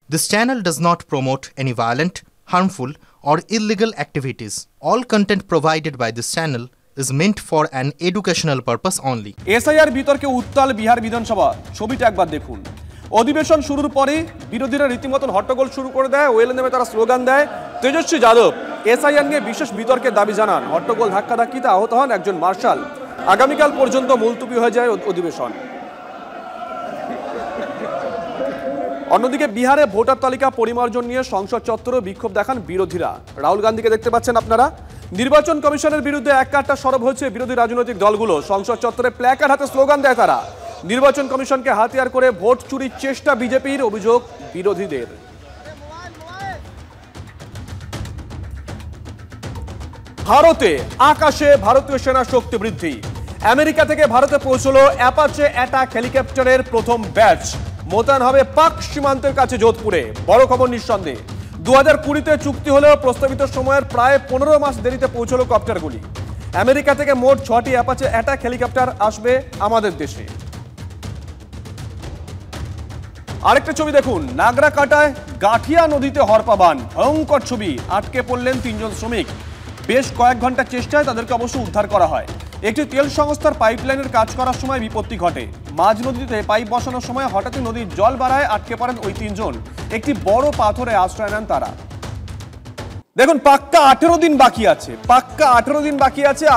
This channel does not promote any violent, harmful, or illegal activities. All content provided by this channel is meant for an educational purpose only. SIR বিতর্কে উত্তাল বিহার বিধানসভা, ছবিটা একবার দেখুন। অধিবেশন শুরুর পরেই বিরোধীরা রীতিমতন হট্টগোল শুরু করে দেয়। ওয়েলে নেমে তারা স্লোগান দেয়। তেজস্বী যাদব এসআইআর নিয়ে বিশেষ বিতর্কের দাবি জানান। হট্টগোল ধাক্কাধাক্কিতে আহত হন একজন মার্শাল। আগামীকাল পর্যন্ত মুলতুবি হয়ে যায় অধিবেশন। অন্যদিকে বিহারে ভোটার তালিকা পরিমার্জন নিয়ে সংসদ চত্বরে বিক্ষোভ দেখান বিরোধীরা। রাহুল গান্ধীকে দেখতে পাচ্ছেন আপনারা। নির্বাচন কমিশনের বিরুদ্ধে এক কাট্টা সরব হয়েছে বিরোধী রাজনৈতিক দলগুলো। সংসদ চত্বরে প্ল্যাকার্ড হাতে স্লোগান দেয় তারা। নির্বাচন কমিশনকে হাতিয়ার করে ভোট চুরির চেষ্টা বিজেপির, অভিযোগ বিরোধীদের। ভারতে আকাশে ভারতীয় সেনা শক্তি বৃদ্ধি। আমেরিকা থেকে ভারতে পৌঁছলো অ্যাপাচে অ্যাটাক হেলিকপ্টারের প্রথম ব্যাচ। মোতায়েন হবে পাক সীমান্তের কাছে যোধপুরে। বড় খবর নিঃসন্দেহে। 2020-তে চুক্তি হলেও প্রস্তাবিত সময়ের প্রায় 15 মাস দেরিতে পৌঁছলো কপ্টারগুলি। আমেরিকা থেকে মোট 6টি অ্যাপাচে অ্যাটাক হেলিকপ্টার আসবে আমাদের দেশে। আরেকটা ছবি দেখুন। নাগরাকাটায় গাঠিয়া নদীতে হরপাবান, ভয়ঙ্কর ছবি। আটকে পড়লেন 3 জন শ্রমিক। বেশ কয়েক ঘন্টা চেষ্টায় তাদেরকে অবশ্য উদ্ধার করা হয়। একটি তেল সংস্থার পাইপলাইনের কাজ করার সময় বিপত্তি ঘটে। মাঝ নদীতে পাইপ বসানোর সময় হঠাৎই নদীর জল বাড়ায় আটকে পড়েন ওই 3 জন। একটি বড় পাথরে আশ্রয় নেন তারা। দেখুন, পাক্কা 18 দিন বাকি আছে।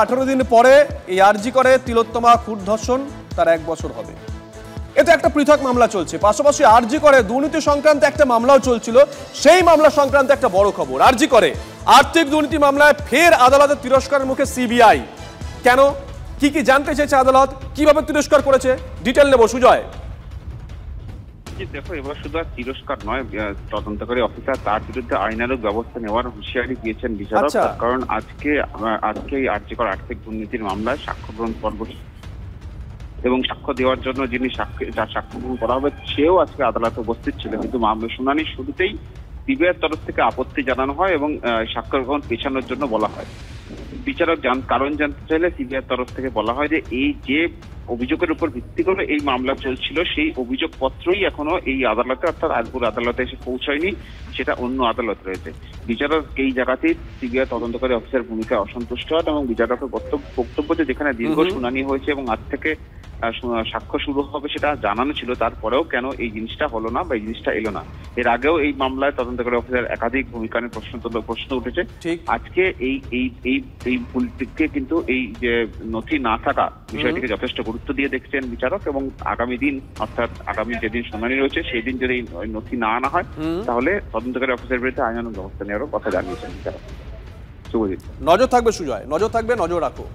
18 দিন পরে এই আরজি করে তিলোত্তমা খুন ধর্ষণ তার 1 বছর হবে। এটা একটা পৃথক মামলা চলছে। পাশাপাশি আরজি করে দুর্নীতি সংক্রান্ত একটা মামলাও চলছিল। সেই মামলা সংক্রান্ত একটা বড় খবর। আরজি করে আর্থিক দুর্নীতি মামলায় ফের আদালতের তিরস্কারের মুখে সিবিআই। কেন, কি জানতে চেয়েছে আদালত, কিভাবে তিরস্কার করেছে, ডিটেল নেব সুজয়। দেখো, এবার শুধু আর তিরস্কার নয়, তদন্তকারী অফিসার তার বিরুদ্ধে আইনানুগ ব্যবস্থা নেওয়ার হুঁশিয়ারি দিয়েছেন বিচারক। কারণ আজকে আর্যিকর আর্থিক দুর্নীতির মামলায় সাক্ষ্য গ্রহণ পর্ব এবং সাক্ষ্য দেওয়ার জন্য যিনি সাক্ষ্য গ্রহণ করা হবে সেও আজকে আদালতে উপস্থিত ছিল। কিন্তু মামলা শুনানির শুরুতেই সিবিআইয়ের তরফ থেকে আপত্তি জানানো হয় এবং সাক্ষ্য গ্রহণ পেছানোর জন্য বলা হয়। বিচারক কারণ জানতে চাইলে সিবিআইয়ের তরফ থেকে বলা হয় যে এই যে অভিযোগের উপর ভিত্তি করে এই মামলা চলছিল সেই অভিযোগপত্রই এখনো এই আদালতে অর্থাৎ আলিপুর আদালতে এসে পৌঁছায়নি, সেটা অন্য আদালত রয়েছে। বিচারক এই জায়গাতেই সিবিআই তদন্তকারী অফিসার ভূমিকায় অসন্তুষ্ট হন এবং বিচারকের বক্তব্য যে যেখানে দীর্ঘ শুনানি হয়েছে এবং আজ থেকে সাক্ষ্য শুরু হবে সেটা জানানো ছিল, তারপরেও কেন এই জিনিসটা হলো না বা এই জিনিসটা এলো না। এর আগেও এই মামলায় তদন্তকারী অফিসার একাধিক ভূমিকা নিয়ে প্রশ্ন উঠেছে। আজকে এই ভুলটিকে কিন্তু এই যে নথি না থাকা বিষয়টিকে যথেষ্ট গুরুত্ব দিয়ে দেখছেন বিচারক এবং আগামী দিন অর্থাৎ আগামী যেদিন শুনানি রয়েছে সেই দিন যদি এই নথি না আনা হয় তাহলে তদন্তকারী অফিসারের বিরুদ্ধে আইনানুগ ব্যবস্থা নেওয়ারও কথা জানিয়েছেন বিচারক। শুভজিৎ, নজর থাকবে সুজয়, নজর থাকবে, নজর রাখো।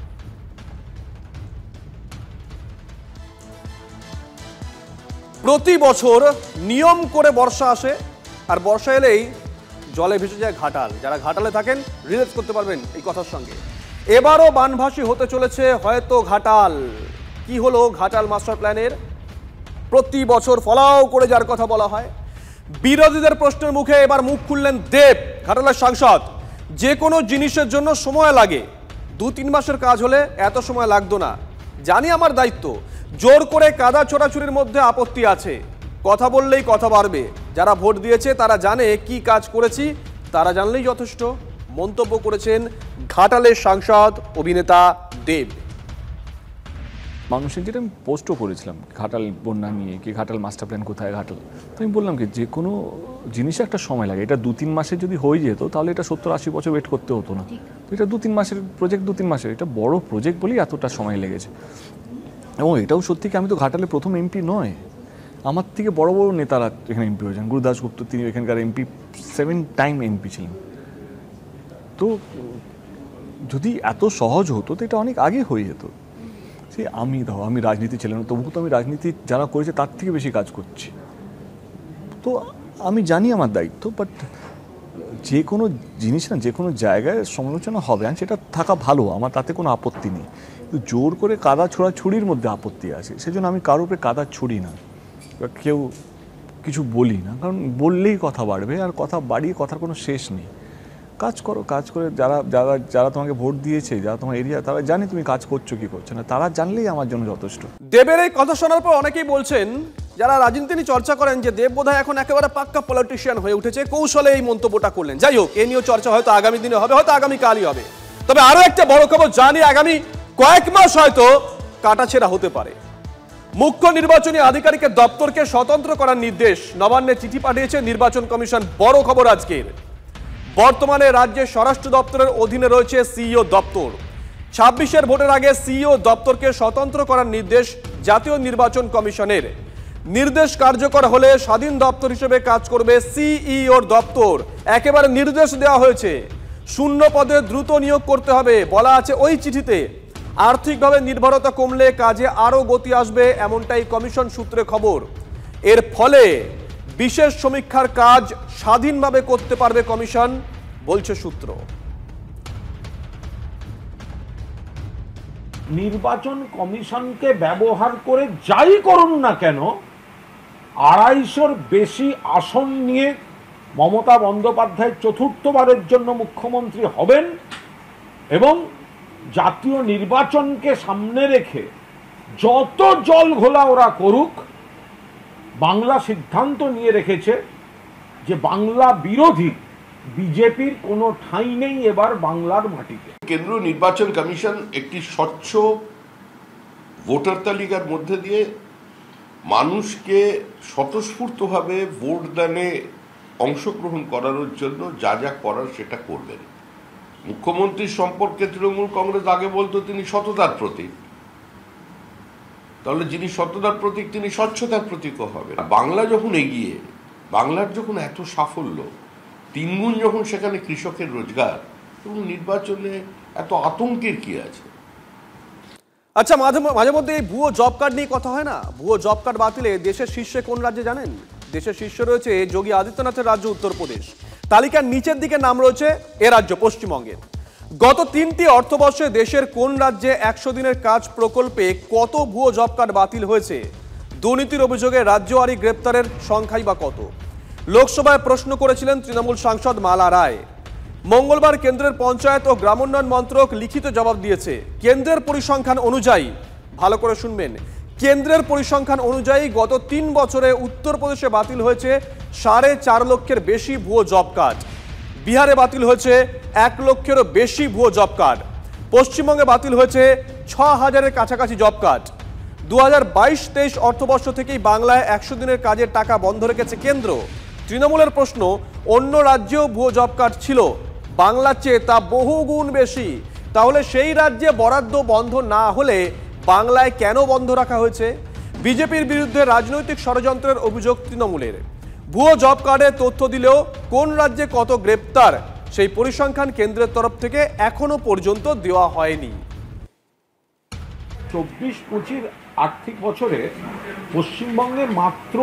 প্রতি বছর নিয়ম করে বর্ষা আসে আর বর্ষা এলেই জলে ভেসে যায় ঘাটাল। যারা ঘাটালে থাকেন রিলেট করতে পারবেন এই কথার সঙ্গে। এবারও বানভাসী হতে চলেছে হয়তো ঘাটাল। কি হলো ঘাটাল মাস্টার প্ল্যানের? প্রতি বছর ফলাও করে যার কথা বলা হয়। বিরোধীদের প্রশ্নের মুখে এবার মুখ খুললেন দেব, ঘাটালের সাংসদ। যে কোনো জিনিসের জন্য সময় লাগে, 2-3 মাসের কাজ হলে এত সময় লাগতো না। জানি আমার দায়িত্ব, জোর করে কাদা ছোড়াছুড়ির মধ্যে আপত্তি আছে। কথা বললেই কথা বাড়বে। যারা ভোট দিয়েছে তারা জানে কি কাজ করেছি, তারা জানলেই যথেষ্ট, মন্তব্য করেছেন ঘাটালের সাংসদ অভিনেতা দেব। মানুষের যেটা আমি পোস্টও করেছিলাম ঘাটাল বন্যা নিয়ে, কি ঘাটাল মাস্টার প্ল্যান কোথায় ঘাটাল, তো আমি বললাম কি যে কোনো জিনিসে একটা সময় লাগে। এটা 2-3 মাসে যদি হয়ে যেত তাহলে এটা 70-80 বছর ওয়েট করতে হতো না। তো এটা 2-3 মাসের প্রজেক্ট, 2-3 মাসের। এটা বড় প্রজেক্ট বলেই এতটা সময় লেগেছে। এবং এটাও সত্যি কি আমি তো ঘাটালে প্রথম এমপি নয়, আমার থেকে বড় বড় নেতারা এখানে এমপি হয়েছেন। গুরুদাস গুপ্ত তিনি এখানকার এমপি 7 টাইম এমপি ছিলেন। তো যদি এত সহজ হতো তো এটা অনেক আগে হয়ে যেত। সে আমি রাজনীতি ছিলাম, তবুও তো আমি রাজনীতি যারা করেছে তার থেকে বেশি কাজ করছি। তো আমি জানি আমার দায়িত্ব, বাট যে কোনো জিনিস না, যে কোনো জায়গায় সমালোচনা হবে, আর সেটা থাকা ভালো, আমার তাতে কোনো আপত্তি নেই। কিন্তু জোর করে কাদা ছোড়াছুড়ির মধ্যে আপত্তি আছে। সেজন্য আমি কারোর উপরে কাদা ছুড়ি না, কেউ কিছু বলি না, কারণ বললেই কথা বাড়বে, আর কথা বাড়িয়ে কথার কোনো শেষ নেই। কাজ করো, কাজ করে যারা যারা যারা তোমাকে ভোট দিয়েছে, যারা তোমার এরিয়া, তারা জানে তুমি কাজ করছো কি করছো না, তারা জানলেই আমার জন্য যথেষ্ট। দেবের এই কথা শোনার পর অনেকেই বলছেন, যারা রাজনীতি নিয়ে চর্চা করেন, যে দেব বোধহয় এখন একেবারে পাক্কা পলিটিশিয়ান হয়ে উঠেছে, কৌশলে এই মন্তব্যটা করলেন। যাই হোক, এ নিয়েও চর্চা হয়তো আগামী দিনে হবে, হয়তো আগামীকালই হবে। তবে আরো একটা বড় খবর জানি, আগামী কয়েক মাস হয়তো কাটাছেঁড়া হতে পারে। মুখ্য নির্বাচনী আধিকারিকের দপ্তরকে স্বতন্ত্র করার নির্দেশ, নবান্নে চিঠি পাঠিয়েছে নির্বাচন কমিশন। বড় খবর আজকের। বর্তমানে রাজ্যের স্বরাষ্ট্র দপ্তরের অধীনে রয়েছে সিইও দপ্তর। 26-এর ভোটের আগে সিইও দপ্তরকে স্বতন্ত্র করার নির্দেশ জাতীয় নির্বাচন কমিশনের। নির্দেশ কার্যকর হলে স্বাধীন দপ্তর হিসেবে কাজ করবে সিইওর দপ্তর। একেবারে নির্দেশ দেওয়া হয়েছে, শূন্য পদে দ্রুত নিয়োগ করতে হবে বলা আছে ওই চিঠিতে। আর্থিকভাবে নির্ভরতা কমলে কাজে আরও গতি আসবে, এমনটাই কমিশন সূত্রে খবর। এর ফলে বিশেষ সমীক্ষার কাজ স্বাধীনভাবে করতে পারবে কমিশন, বলছে সূত্র। নির্বাচন কমিশনকে ব্যবহার করে যাই করুন না কেন, 250-র বেশি আসন নিয়ে মমতা বন্দ্যোপাধ্যায় চতুর্থবারের জন্য মুখ্যমন্ত্রী হবেন এবং জাতীয় নির্বাচনকে সামনে রেখে যত জল ঘোলা ওরা করুক, বাংলা সিদ্ধান্ত নিয়ে রেখেছে যে বাংলা বিরোধী বিজেপির কোনো ঠাঁই নেই এবার বাংলার মাটিতে। কেন্দ্রীয় নির্বাচন কমিশন একটি স্বচ্ছ ভোটার তালিকার মধ্যে দিয়ে মানুষকে স্বতঃস্ফূর্তভাবে ভোট দানে অংশগ্রহণ করানোর জন্য যা যা করার সেটা করবেন। মুখ্যমন্ত্রীর সম্পর্কে তৃণমূল কংগ্রেস আগে বলতো তিনি সততার প্রতীক, তাহলে যিনি সততার প্রতীক তিনি স্বচ্ছতার প্রতীকও হবেন। বাংলা যখন এগিয়ে, বাংলার যখন এত সাফল্য, 3 গুণ যখন সেখানে কৃষকের রোজগার, এবং নির্বাচনে এত আতঙ্কের কি আছে? আচ্ছা, মাঝে মধ্যে এই ভুয়ো জব কার্ড নিয়ে কথা হয় না? ভুয়ো জব কার্ড বাতিলে দেশের শীর্ষে কোন রাজ্যে জানেন? দেশের শীর্ষে রয়েছে যোগী আদিত্যনাথের রাজ্য উত্তরপ্রদেশ। তালিকার নিচের দিকে নাম রয়েছে এ রাজ্য পশ্চিমবঙ্গের। গত 3টি অর্থবর্ষে দেশের কোন রাজ্যে 100 দিনের কাজ প্রকল্পে কত ভুয়ো জব কার্ড বাতিল হয়েছে? দুর্নীতির অভিযোগে রাজ্যওয়ারি গ্রেপ্তারের সংখ্যাই বা কত? লোকসভায় প্রশ্ন করেছিলেন তৃণমূল সাংসদ মালা রায়। মঙ্গলবার কেন্দ্রের পঞ্চায়েত ও গ্রামোন্নয়ন মন্ত্রক লিখিত জবাব দিয়েছে। কেন্দ্রের পরিসংখ্যান অনুযায়ী, ভালো করে শুনবেন, কেন্দ্রের পরিসংখ্যান অনুযায়ী গত 3 বছরে উত্তরপ্রদেশে বাতিল হয়েছে 4.5 লক্ষের বেশি ভুয়ো জব কার্ড। বিহারে বাতিল হয়েছে 1 লক্ষেরও বেশি ভুয়ো জব কার্ড। পশ্চিমবঙ্গে বাতিল হয়েছে 6000-এর কাছাকাছি জব কার্ড। 2022-23 অর্থবর্ষ থেকেই বাংলায় 100 দিনের কাজের টাকা বন্ধ রেখেছে কেন্দ্র। তৃণমূলের প্রশ্ন, অন্য রাজ্যেও ভুয়ো জব কার্ড ছিল, বাংলার চেয়ে তা বহুগুণ বেশি। তাহলে সেই রাজ্যে বরাদ্দ বন্ধ না হলে বাংলায় কেন বন্ধ রাখা হয়েছে? বিজেপির বিরুদ্ধে রাজনৈতিক ষড়যন্ত্রের অভিযোগ তৃণমূলের। ভুয়ো জব কার্ডের তথ্য দিলেও কোন রাজ্যে কত গ্রেপ্তার সেই পরিসংখ্যান কেন্দ্রের তরফ থেকে এখনো পর্যন্ত দেওয়া হয়নি। 24-25 আর্থিক বছরে পশ্চিমবঙ্গে মাত্র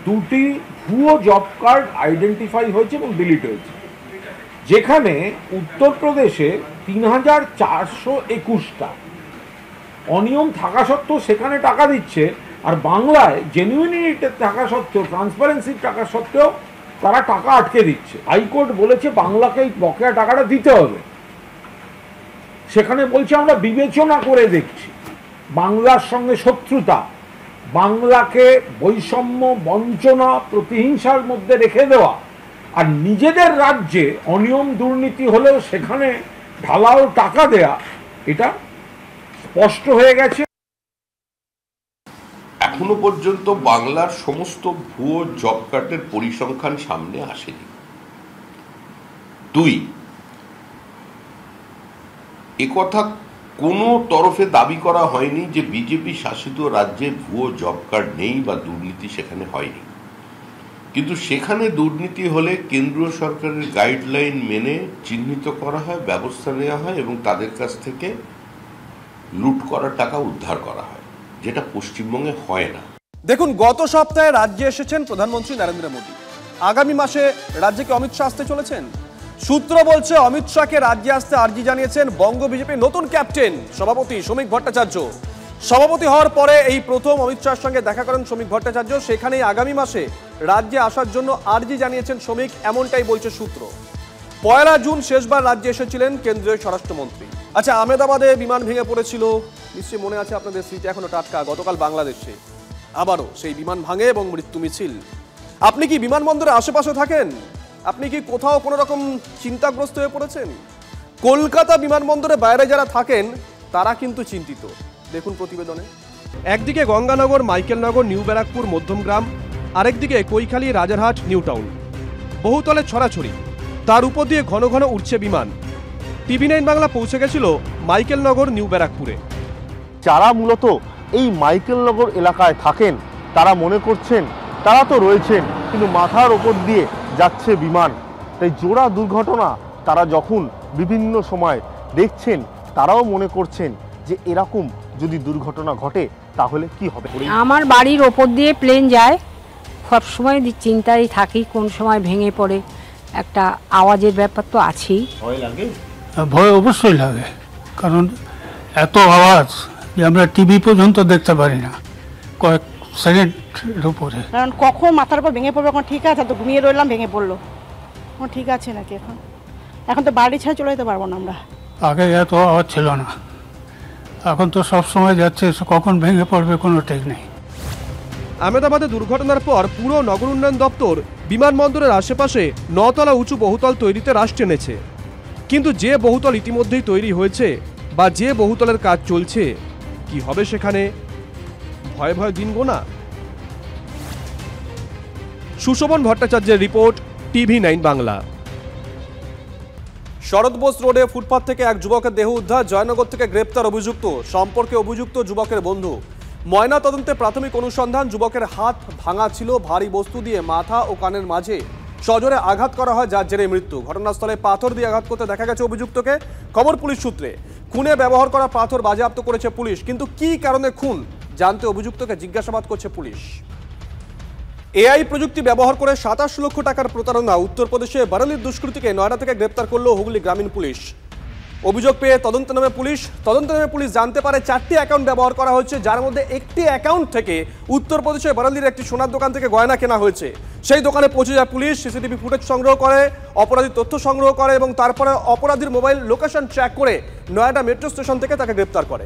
দুটি ভুয়ো জব কার্ড আইডেন্টিফাই হয়েছে এবং ডিলিট হয়েছে, যেখানে উত্তরপ্রদেশে 3421টা অনিয়ম থাকা সত্ত্বেও সেখানে টাকা দিচ্ছে, আর বাংলায় জেনুইনিটি থাকা সত্ত্বেও, ট্রান্সপারেন্সি টাকা সত্ত্বেও তারা টাকা আটকে দিচ্ছে। হাইকোর্ট বলেছে বাংলাকে এই বকেয়া টাকাটা দিতে হবে, সেখানে বলছে আমরা বিবেচনা করে দেখছি। বাংলার সঙ্গে শত্রুতা, বাংলাকে বৈষম্য, বঞ্চনা, প্রতিহিংসার মধ্যে রেখে দেওয়া, আর নিজেদের রাজ্যে অনিয়ম দুর্নীতি হলেও সেখানে ঢালাও টাকা দেয়া, এটা স্পষ্ট হয়ে গেছে। এখনো পর্যন্ত বাংলার সমস্ত ভুয়ো জব কার্ডের পরিসংখ্যান সামনে আসেনি। 2, একথা কোনো তরফে দাবি করা হয়নি যে বিজেপি শাসিত রাজ্যে ভুয়ো জব কার্ড নেই বা দুর্নীতি সেখানে হয়নি, কিন্তু সেখানে দুর্নীতি হলে কেন্দ্রীয় সরকারের গাইডলাইন মেনে চিহ্নিত করা হয়, ব্যবস্থা নেওয়া হয় এবং তাদের কাছ থেকে লুট করা টাকা উদ্ধার করা হয়, যেটা পশ্চিমবঙ্গে হয় না। দেখুন, গত সপ্তাহে রাজ্যে এসেছেন প্রধানমন্ত্রী নরেন্দ্র মোদী। আগামী মাসে রাজ্যে কি অমিত শাহ আসতে চলেছেন? সূত্র বলছে অমিত শাহকে রাজ্যে আসতে আর্জি জানিয়েছেন বঙ্গ বিজেপির নতুন ক্যাপ্টেন সভাপতি শ্রমিক ভট্টাচার্য। সভাপতি হওয়ার পরে এই প্রথম অমিত শাহের সঙ্গে দেখা করেন শ্রমিক ভট্টাচার্য। সেখানেই আগামী মাসে রাজ্যে আসার জন্য আর্জি জানিয়েছেন শ্রমিক, এমনটাই বলছে সূত্র। 1 জুন শেষবার রাজ্যে এসেছিলেন কেন্দ্রীয় স্বরাষ্ট্রমন্ত্রী। আচ্ছা, আহমেদাবাদে বিমান ভেঙে পড়েছিল, নিশ্চয়ই মনে আছে আপনাদের, স্মৃতি এখনো টাটকা। গতকাল বাংলাদেশে আবারও সেই বিমান ভাঙে এবং মৃত্যু মিছিল। আপনি কি বিমানবন্দরের আশেপাশে থাকেন? আপনি কি কোথাও কোনো রকম চিন্তাগ্রস্ত হয়ে পড়েছেন? কলকাতা বিমানবন্দরে বাইরে যারা থাকেন তারা কিন্তু চিন্তিত। দেখুন প্রতিবেদনে। একদিকে গঙ্গানগর, মাইকেলনগর, নিউ ব্যারাকপুর, মধ্যমগ্রাম, আরেকদিকে কৈখালী, রাজারহাট, নিউ টাউন, বহুতলে ছড়াছড়ি। তার উপর দিয়ে ঘন ঘন উঠছে বিমান। TV9 বাংলা পৌঁছে গেছিল মাইকেলনগর, নিউ ব্যারাকপুরে। যারা মূলত এই মাইকেলনগর এলাকায় থাকেন তারা মনে করছেন তারা তো রয়েছেন, কিন্তু মাথার ওপর দিয়ে যাচ্ছে বিমান। তাই জোড়া দুর্ঘটনা তারা যখন বিভিন্ন সময় দেখছেন তারাও মনে করছেন যে এরকম যদি দুর্ঘটনা ঘটে তাহলে কি হবে। আমার বাড়ির ওপর দিয়ে প্লেন যায়, সবসময় চিন্তায় থাকি কোন সময় ভেঙে পড়ে। একটা আওয়াজের ব্যাপার তো আছেই। ভয় লাগে? ভয় অবশ্যই লাগে, কারণ এত আওয়াজ যে আমরা টিভি পর্যন্ত দেখতে পারি না কয়েক সেকেন্ডের উপরে। কারণ কখন মাথার উপর ভেঙে পড়বে, এখন ঠিক আছে, তো ঘুমিয়ে রইলাম, ভেঙে পড়লো, এখন ঠিক আছে নাকি? এখন তো বাড়ি ছেড়ে চলে যেতে পারবো না আমরা। আগে এত আওয়াজ ছিল না, এখন তো সব সময় যাচ্ছে, কখন ভেঙে পড়বে কোনো ঠিক নেই। আহমেদাবাদে দুর্ঘটনার পর পুরো নগর উন্নয়ন দপ্তর বিমানবন্দরের আশেপাশে 9 তলা উঁচু বহুতল তৈরিতে রাশ টেনেছে। কিন্তু যে বহুতল ইতিমধ্যেই তৈরি হয়েছে বা যে বহুতলের কাজ চলছে, কি হবে সেখানে? ভয়ে ভয়ে দিন গোনা। সুশোভন ভট্টাচার্যের রিপোর্ট, TV9 বাংলা। শরৎ বোস রোডে ফুটপাত থেকে এক যুবকের দেহ উদ্ধার, জয়নগর থেকে গ্রেপ্তার অভিযুক্ত, সম্পর্কে অভিযুক্ত যুবকের বন্ধু। ময়না তদন্তে প্রাথমিক অনুসন্ধান, যুবকের হাত ভাঙা ছিল, ভারী বস্তু দিয়ে মাথা ও কানের মাঝে সজোরে আঘাত করা হয়, যার জেরে মৃত্যু। ঘটনাস্থলে পাথর দিয়ে আঘাত করতে দেখা গেছে অভিযুক্তকে। খবর পুলিশ সূত্রে। খুনে ব্যবহার করা পাথর বাজেয়াপ্ত করেছে পুলিশ, কিন্তু কি কারণে খুন জানতে অভিযুক্তকে জিজ্ঞাসাবাদ করছে পুলিশ। AI প্রযুক্তি ব্যবহার করে 27 লক্ষ টাকার প্রতারণা, উত্তরপ্রদেশে বারেলির দুষ্কৃতীকে নয়ডা থেকে গ্রেপ্তার করলো হুগলি গ্রামীণ পুলিশ। অভিযোগ পেয়ে তদন্তে নামে পুলিশ জানতে পারে 4টি অ্যাকাউন্ট ব্যবহার করা হয়েছে, যার মধ্যে একটি অ্যাকাউন্ট থেকে উত্তরপ্রদেশে বারেলির একটি সোনার দোকান থেকে গয়না কেনা হয়েছে। সেই দোকানে পৌঁছে যায় পুলিশ, সিসিটিভি ফুটেজ সংগ্রহ করে, অপরাধীর তথ্য সংগ্রহ করে এবং তারপরে অপরাধীর মোবাইল লোকেশন ট্র্যাক করে নয়ডা মেট্রো স্টেশন থেকে তাকে গ্রেপ্তার করে।